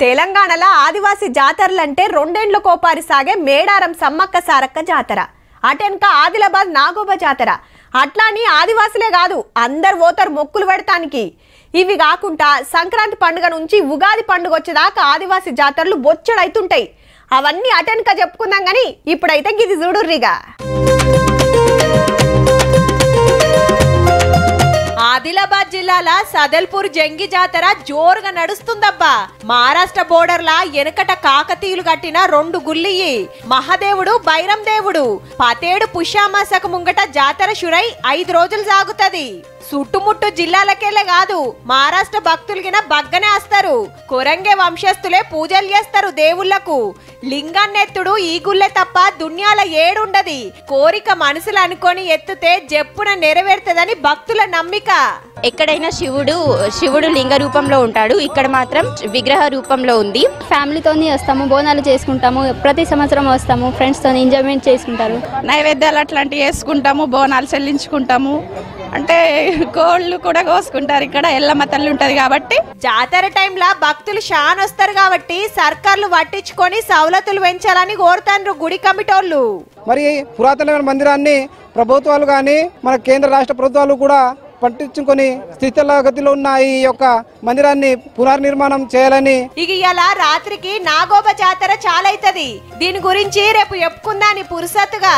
తెలంగాణలో ఆదివాసీ జాతరలంటే రెండేండ్ల కోపారి సాగే మేడారం సమ్మక్క సారక్క జాతర, అటెనక ఆదిలాబాద్ నాగోబా జాతర. అట్లాని ఆదివాసులే కాదు అందరు పోతారు మొక్కులు పెడతానికి. ఇవి కాకుండా సంక్రాంతి పండుగ నుంచి ఉగాది పండుగ వచ్చేదాకా ఆదివాసీ జాతరలు బొచ్చడైతుంటాయి. అవన్నీ అటెనక చెప్పుకుందాం గానీ ఇప్పుడైతే గిది చూడుర్రిగా. ఆదిలాబాద్ జిల్లాల సదల్పూర్ జంగి జాతర జోరుగా నడుస్తుందబ్బా. మహారాష్ట్ర బోర్డర్లా ఎనకట కాకతీయులు కట్టిన 2 గుళ్ళియి. మహాదేవుడు బైరం దేవుడు పతేడు పుష్యామాసకు ముంగట జాతర షురై 5 రోజులు సాగుతది. చుట్టుముట్టు జిల్లాలకెళ్ళే కాదు మహారాష్ట్ర భక్తులకిన బగ్గనే వస్తారు. కొరంగే వంశస్థులే పూజలు చేస్తారు దేవుళ్లకు. లింగాన్నెత్తుడు ఈ గుళ్ళే తప్ప దున్యాల ఏడుండది. కోరిక మనసులు అనుకొని ఎత్తుతే జప్పున నెరవేరుతుందని భక్తుల నమ్మిక. ఎక్కడైనా శివుడు లింగ రూపంలో ఉంటాడు, ఇక్కడ మాత్రం విగ్రహ రూపంలో ఉంది. ఫ్యామిలీతోని వస్తాము, బోనాలు చేసుకుంటాము, ప్రతి సంవత్సరం వస్తాము, ఫ్రెండ్స్ తో ఎంజాయ్మెంట్ చేసుకుంటారు. నైవేద్యాలు అట్లాంటివి వేసుకుంటాము, బోనాలు చెల్లించుకుంటాము. అంటే కోళ్ళు కూడా కోసుకుంటారు. ఇక్కడ ఎల్లమ్మ తల్లి ఉంటది కాబట్టి. జాతర టైంలో భక్తులు షాన్ వస్తారు కాబట్టి సర్కార్లు పట్టించుకొని సవలతులు పెంచాలని కోరుతాండ్రు గుడి కమిటోళ్ళు. మరి పురాతనమైన మందిరాన్ని ప్రభుత్వాలు కానీ మన కేంద్ర రాష్ట్ర ప్రభుత్వాలు కూడా పట్టించుకొని స్థితిగతిలో ఉన్న ఈ యొక్క మందిరాన్ని పునర్నిర్మాణం చేయాలని. ఇక ఇలా రాత్రికి నాగోబా జాతర చాలైతది. దీని గురించి రేపు చెప్పుకుందాని పురుసత్తుగా.